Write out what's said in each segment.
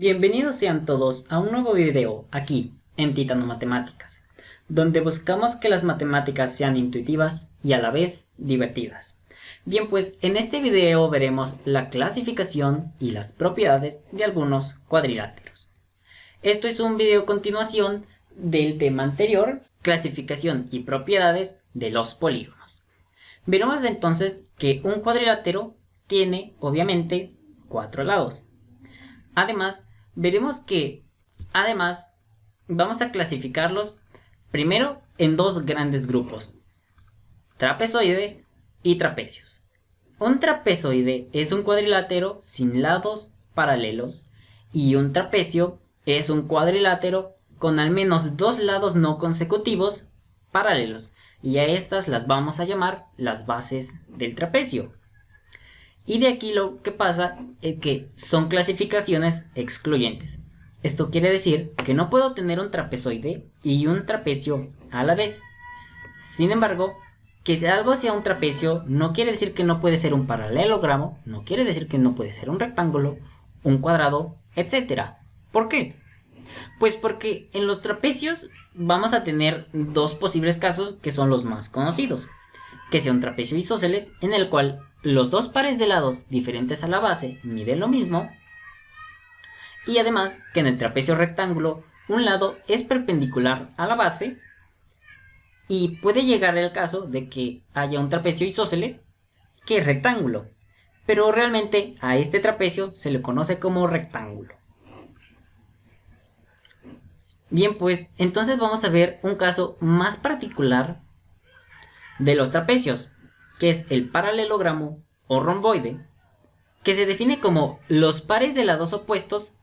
Bienvenidos sean todos a un nuevo video aquí en Titano Matemáticas, donde buscamos que las matemáticas sean intuitivas y a la vez divertidas. Bien, pues en este video veremos la clasificación y las propiedades de algunos cuadriláteros. Esto es un video continuación del tema anterior, clasificación y propiedades de los polígonos. Veremos entonces que un cuadrilátero tiene obviamente 4 lados. Además, veremos que, vamos a clasificarlos primero en dos grandes grupos, trapezoides y trapecios. Un trapezoide es un cuadrilátero sin lados paralelos y un trapecio es un cuadrilátero con al menos dos lados no consecutivos paralelos, y a estas las vamos a llamar las bases del trapecio. Y de aquí lo que pasa es que son clasificaciones excluyentes. Esto quiere decir que no puedo tener un trapezoide y un trapecio a la vez. Sin embargo, que algo sea un trapecio no quiere decir que no puede ser un paralelogramo, no quiere decir que no puede ser un rectángulo, un cuadrado, etc. ¿Por qué? Pues porque en los trapecios vamos a tener dos posibles casos que son los más conocidos. Que sea un trapecio isósceles en el cual los dos pares de lados diferentes a la base miden lo mismo, y además que en el trapecio rectángulo un lado es perpendicular a la base, y puede llegar el caso de que haya un trapecio isósceles que es rectángulo, pero realmente a este trapecio se le conoce como rectángulo. Bien, pues entonces vamos a ver un caso más particular de los trapecios, que es el paralelogramo o romboide, que se define como los pares de lados opuestos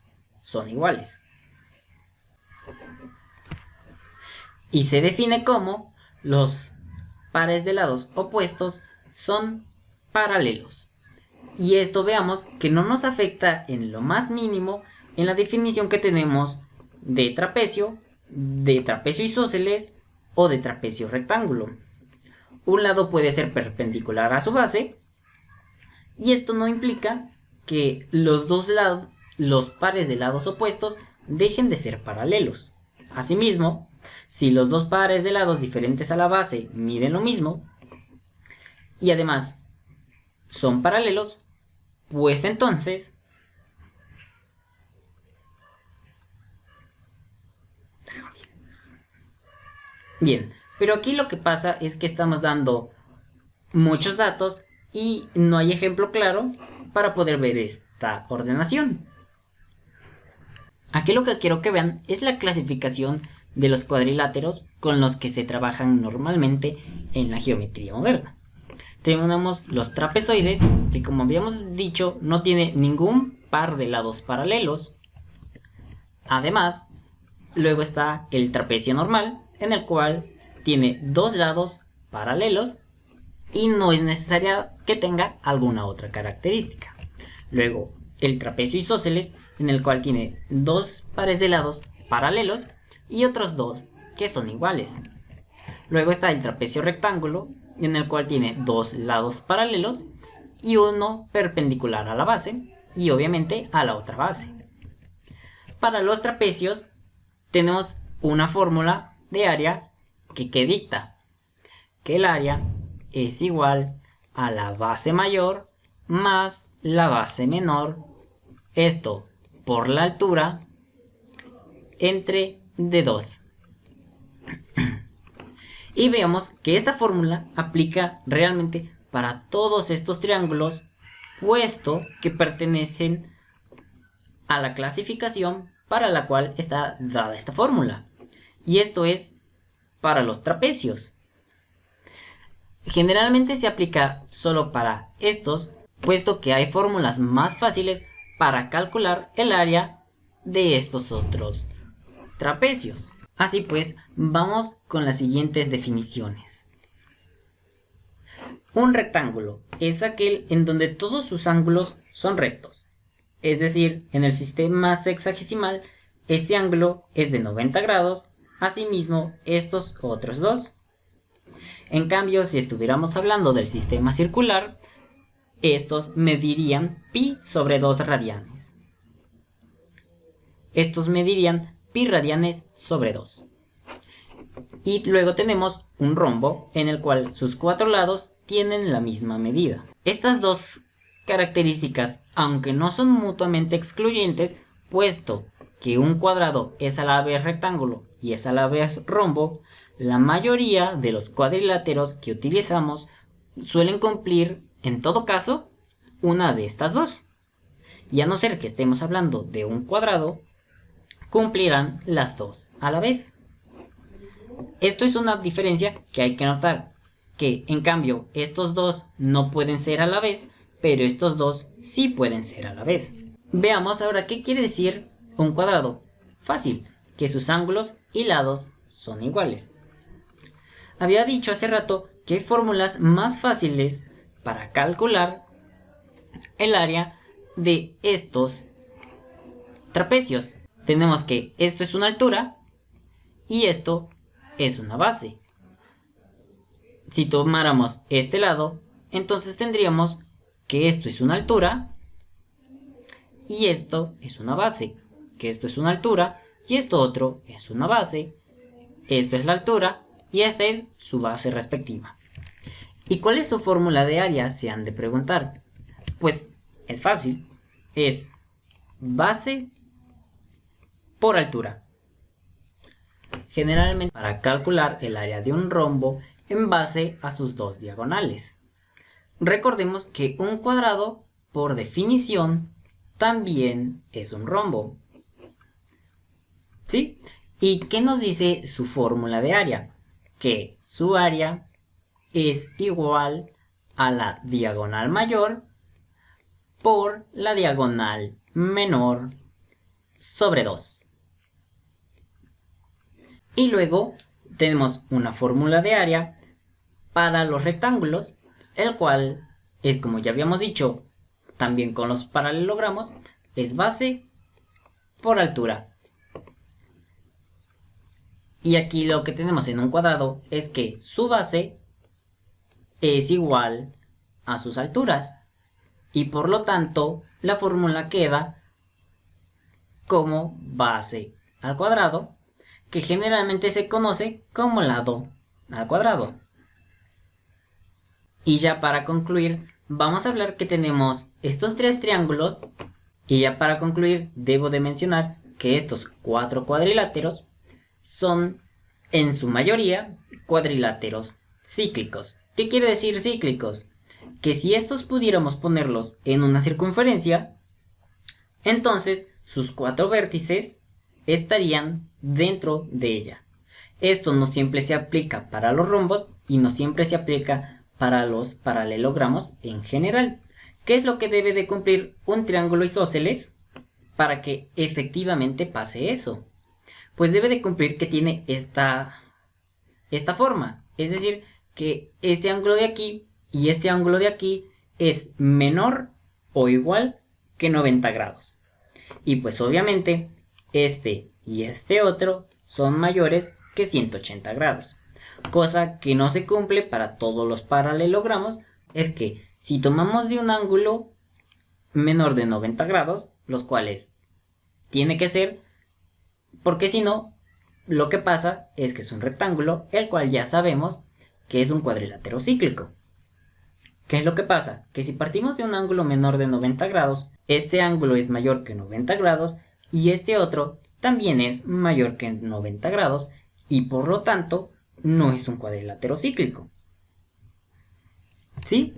son iguales. Y se define como los pares de lados opuestos son paralelos. Y esto veamos que no nos afecta en lo más mínimo en la definición que tenemos de trapecio isósceles o de trapecio rectángulo. Un lado puede ser perpendicular a su base, y esto no implica que los pares de lados opuestos dejen de ser paralelos. Asimismo, si los dos pares de lados diferentes a la base miden lo mismo, y además son paralelos, pues entonces bien. Pero aquí lo que pasa es que estamos dando muchos datos y no hay ejemplo claro para poder ver esta ordenación. Aquí lo que quiero que vean es la clasificación de los cuadriláteros con los que se trabajan normalmente en la geometría moderna. Tenemos los trapezoides, que como habíamos dicho no tiene ningún par de lados paralelos. Además, luego está el trapecio normal, en el cual tiene dos lados paralelos y no es necesaria que tenga alguna otra característica. Luego, el trapecio isósceles, en el cual tiene dos pares de lados paralelos y otros dos que son iguales. Luego está el trapecio rectángulo, en el cual tiene dos lados paralelos y uno perpendicular a la base y obviamente a la otra base. Para los trapecios tenemos una fórmula de área que dicta que el área es igual a la base mayor más la base menor, esto por la altura entre D2. Y veamos que esta fórmula aplica realmente para todos estos triángulos, puesto que pertenecen a la clasificación para la cual está dada esta fórmula. Y esto es para los trapecios. Generalmente se aplica solo para estos, puesto que hay fórmulas más fáciles para calcular el área de estos otros trapecios. Así pues, vamos con las siguientes definiciones. Un rectángulo es aquel en donde todos sus ángulos son rectos. Es decir, en el sistema sexagesimal, este ángulo es de 90 grados, asimismo estos otros dos. En cambio, si estuviéramos hablando del sistema circular, estos medirían pi sobre 2 radianes. estos medirían pi radianes sobre 2. Y luego tenemos un rombo en el cual sus 4 lados tienen la misma medida. Estas dos características, aunque no son mutuamente excluyentes, puesto que un cuadrado es a la vez rectángulo y es a la vez rombo, la mayoría de los cuadriláteros que utilizamos suelen cumplir, en todo caso, una de estas dos. Y a no ser que estemos hablando de un cuadrado, cumplirán las dos a la vez. Esto es una diferencia que hay que notar, que en cambio estos dos no pueden ser a la vez, pero estos dos sí pueden ser a la vez. Veamos ahora qué quiere decir un cuadrado. Fácil, que sus ángulos y lados son iguales. Había dicho hace rato que hay fórmulas más fáciles para calcular el área de estos trapecios. Tenemos que esto es una altura y esto es una base. Si tomáramos este lado, entonces tendríamos que esto es una altura y esto es una base, que esto es una altura y esto otro es una base, esto es la altura y esta es su base respectiva. ¿Y cuál es su fórmula de área? Se han de preguntar. Pues es fácil, es base por altura. Generalmente para calcular el área de un rombo en base a sus dos diagonales. Recordemos que un cuadrado, por definición, también es un rombo. ¿Sí? ¿Y qué nos dice su fórmula de área? Que su área es igual a la diagonal mayor por la diagonal menor sobre 2. Y luego tenemos una fórmula de área para los rectángulos, el cual es, como ya habíamos dicho, también con los paralelogramos, es base por altura. Y aquí lo que tenemos en un cuadrado es que su base es igual a sus alturas. Y por lo tanto, la fórmula queda como base al cuadrado, que generalmente se conoce como lado al cuadrado. Y ya para concluir, vamos a hablar que tenemos estos tres triángulos. Y ya para concluir, debo de mencionar que estos 4 cuadriláteros son, en su mayoría, cuadriláteros cíclicos. ¿Qué quiere decir cíclicos? Que si estos pudiéramos ponerlos en una circunferencia, entonces sus 4 vértices estarían dentro de ella. Esto no siempre se aplica para los rombos y no siempre se aplica para los paralelogramos en general. ¿Qué es lo que debe de cumplir un triángulo isósceles para que efectivamente pase eso? Pues debe de cumplir que tiene esta forma. Es decir, que este ángulo de aquí y este ángulo de aquí es menor o igual que 90 grados. Y pues obviamente este y este otro son mayores que 180 grados. Cosa que no se cumple para todos los paralelogramos, es que si tomamos de un ángulo menor de 90 grados, los cuales tiene que ser, porque si no, lo que pasa es que es un rectángulo, el cual ya sabemos que es un cuadrilátero cíclico. ¿Qué es lo que pasa? Que si partimos de un ángulo menor de 90 grados, este ángulo es mayor que 90 grados y este otro también es mayor que 90 grados y por lo tanto no es un cuadrilátero cíclico. ¿Sí?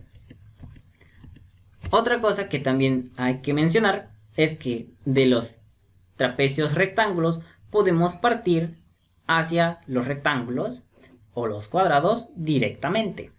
Otra cosa que también hay que mencionar es que de los trapecios rectángulos podemos partir hacia los rectángulos o los cuadrados directamente.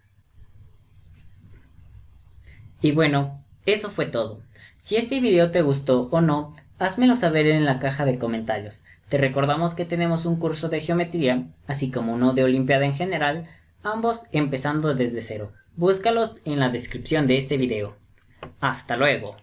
Y bueno, eso fue todo. Si este video te gustó o no, házmelo saber en la caja de comentarios. Te recordamos que tenemos un curso de geometría, así como uno de Olimpiada en general, ambos empezando desde cero. Búscalos en la descripción de este video. ¡Hasta luego!